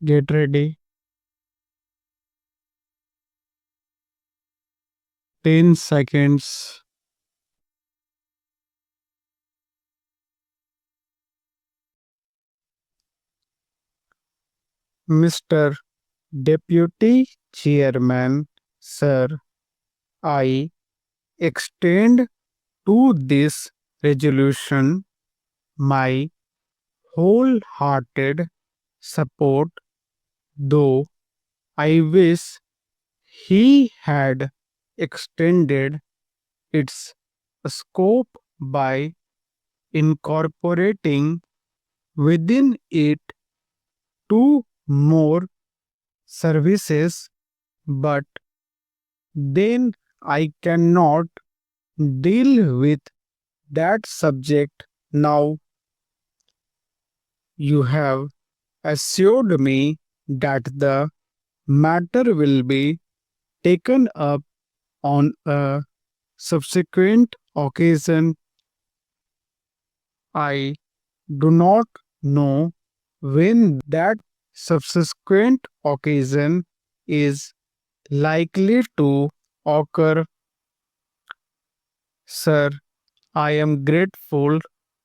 Get ready. 10 seconds. Mr. Deputy Chairman, Sir, I extend to this resolution my wholehearted support, though I wish he had extended its scope by incorporating within it two more services, but then I cannot deal with that subject now. You have assured me that the matter will be taken up on a subsequent occasion. I do not know when that subsequent occasion is likely to occur. Sir, I am grateful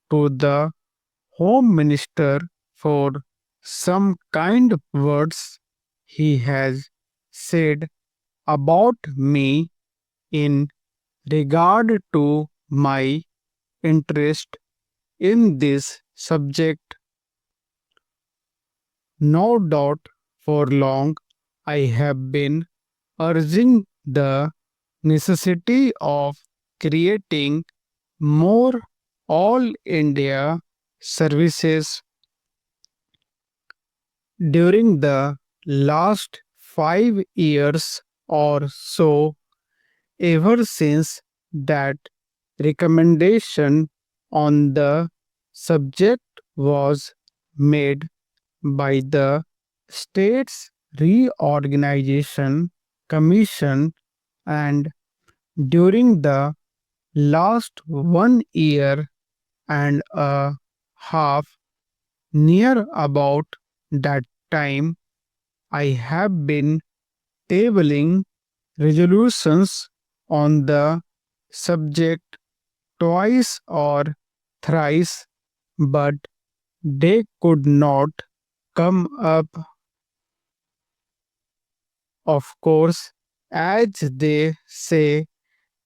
to the Home Minister for some kind words he has said about me in regard to my interest in this subject. No doubt for long I have been urging the necessity of creating more all India services during the last 5 years or so, ever since that recommendation on the subject was made by the States Reorganization Commission, and during the last 1 year and a half, near about that time, I have been tabling resolutions on the subject twice or thrice, but they could not come up. Of course, as they say,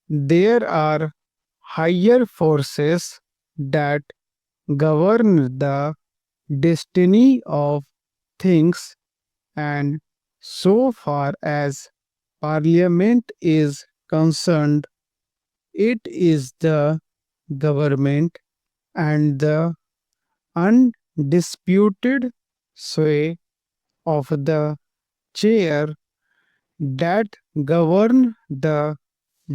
there are higher forces that govern the destiny of things, and so far as Parliament is concerned, it is the government and the undisputed sway of the chair that govern the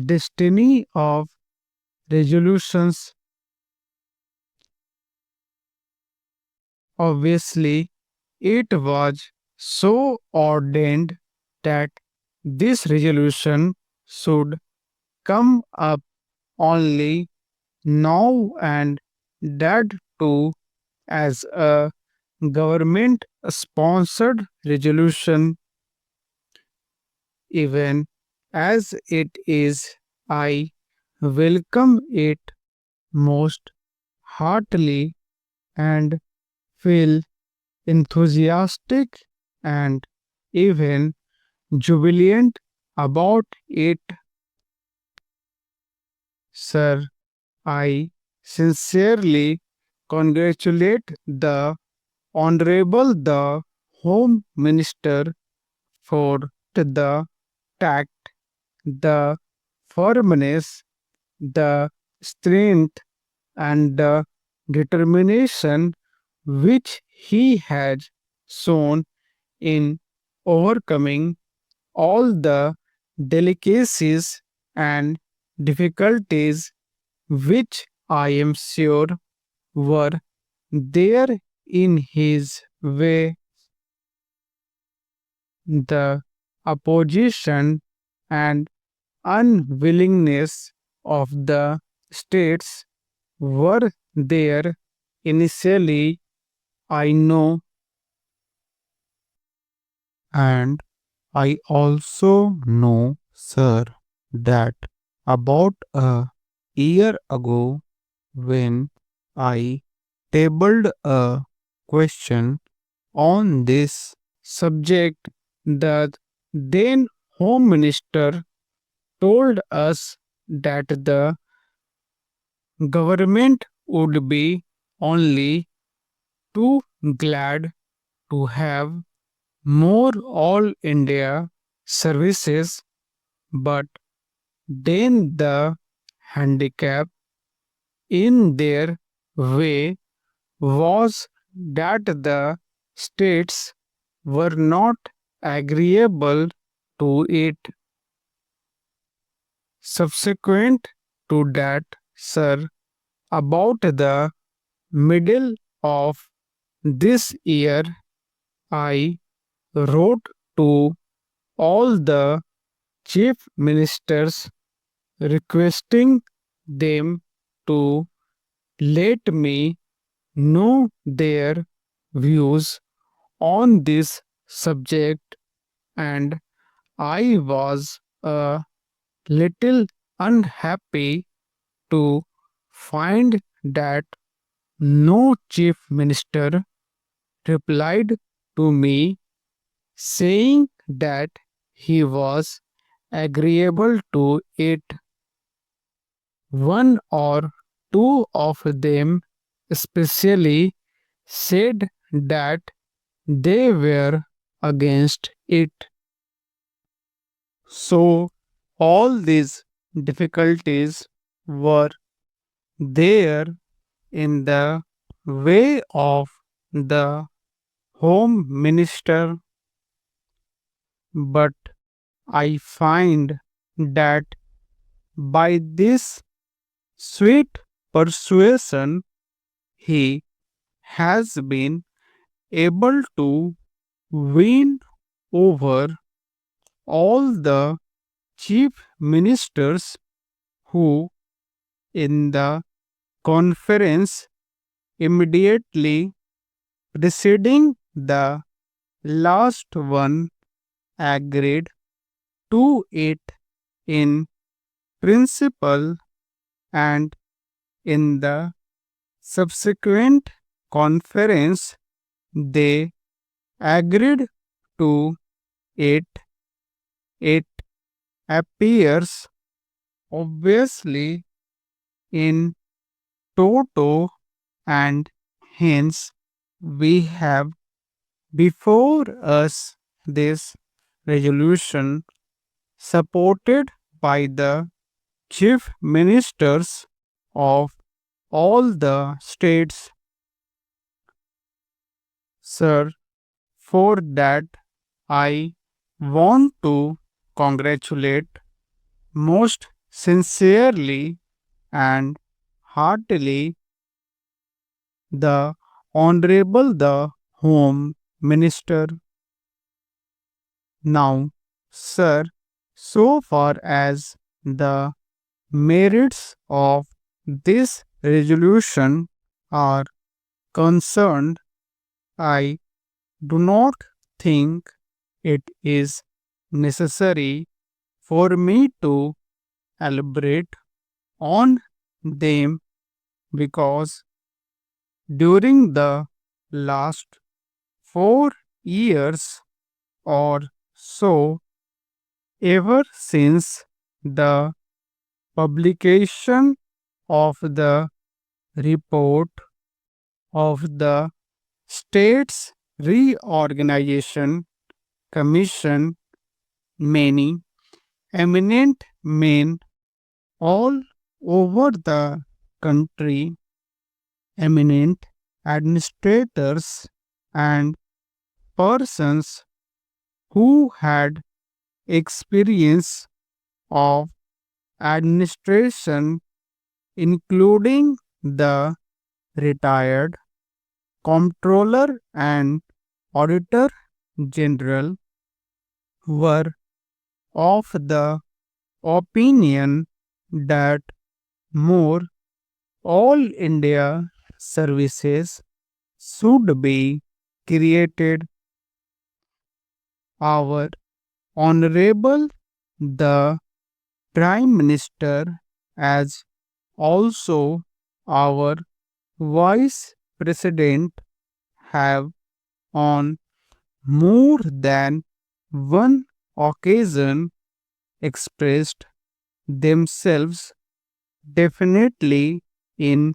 destiny of resolutions. Obviously, it was so ordained that this resolution should come up only now, and that too as a government sponsored resolution. Even as it is, I welcome it most heartily and feel enthusiastic and even jubilant about it. Sir, I sincerely congratulate the Honorable the Home Minister for the tact, the firmness, the strength, and the determination which he has shown in overcoming all the delicacies and difficulties which I am sure were there in his way. The opposition and unwillingness of the states were there initially, I know, And I also know, sir, that about a year ago, when I tabled a question on this subject, the then Home Minister told us that the government would be only too glad to have more all India services, but then the handicap in their way was that the states were not agreeable to it. Subsequent to that, sir, about the middle of this year, I wrote to all the chief ministers requesting them to let me know their views on this subject, and I was a little unhappy to find that no chief minister replied to me saying that he was agreeable to it. One or two of them especially said that they were against it. So, all these difficulties were there in the way of the Home Minister, but I find that by this sweet persuasion, he has been able to win over all the chief ministers who, in the conference immediately preceding the last one, agreed to it in principle, and in the subsequent conference they agreed to it. It appears obviously in toto, and hence we have before us this resolution supported by the chief ministers of all the states. Sir, for that I want to congratulate most sincerely and heartily the Honorable the Home Minister. Now, sir, so far as the merits of this resolution are concerned, I do not think it is necessary for me to elaborate on them because during the last 4 years or so, ever since the publication of the report of the States Reorganization Commission, many eminent men all over the country, eminent administrators and persons who had experience of administration, including the retired comptroller and auditor general, were of the opinion that more all India services should be created. our Honorable the Prime Minister, as also our Vice President, have on more than one occasion expressed themselves definitely in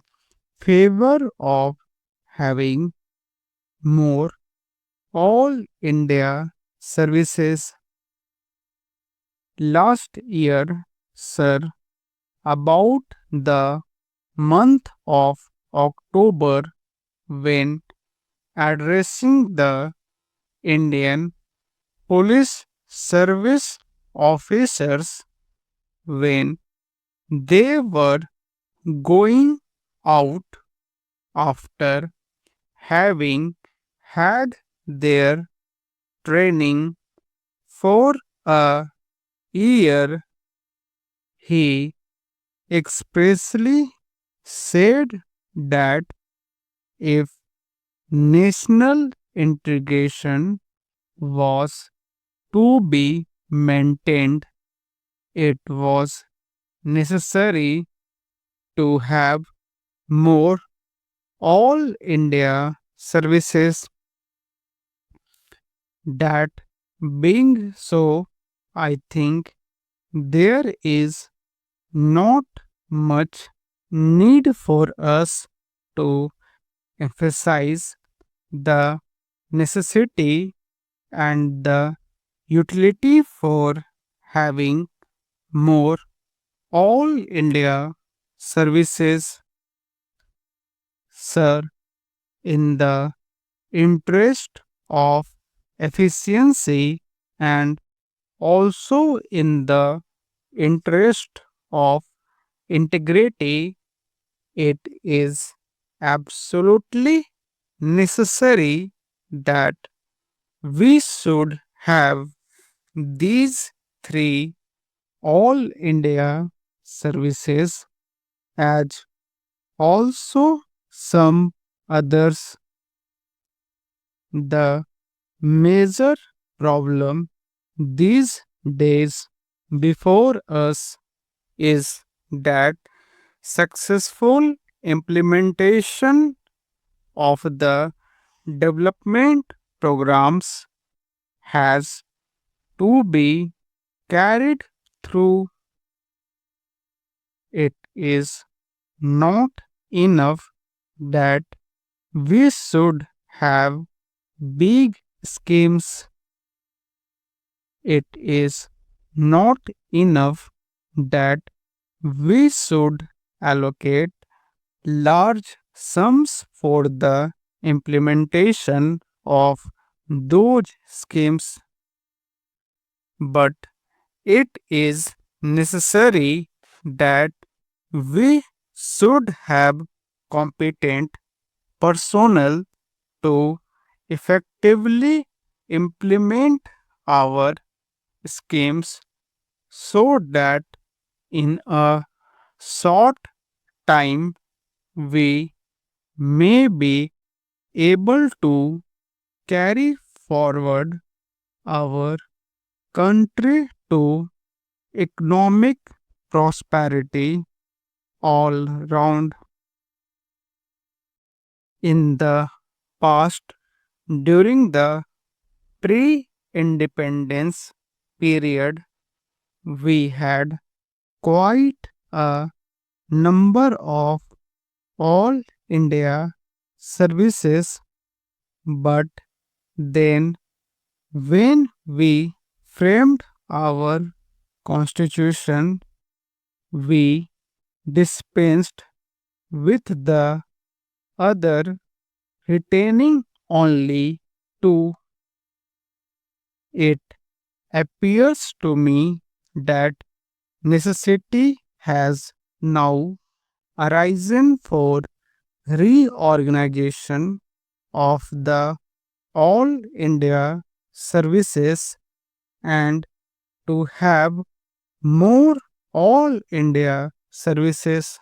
favor of having more all India services. Last year, sir, about the month of October, when addressing the Indian Police Service officers, when they were going out after having had their training for a year, he expressly said that if national integration was to be maintained, it was necessary to have more all India services. That being so, I think there is not much need for us to emphasize the necessity and the utility for having more all India services, sir, in the interest of efficiency and also in the interest of integrity. It is absolutely necessary that we should have these three all India services, as also some others. The major problem these days before us is that successful implementation of the development programs has to be carried through. It is not enough that we should have big schemes. It is not enough that we should allocate large sums for the implementation of those schemes, but it is necessary that we should have competent personnel to effectively implement our schemes, so that in a short time we may be able to carry forward our country to economic prosperity all round. In the past, during the pre independence period, we had quite a number of all India services, but then when we framed our constitution, we dispensed with the other, retaining only two. It appears to me that necessity has now arisen for reorganization of the all India services, and to have more all India services.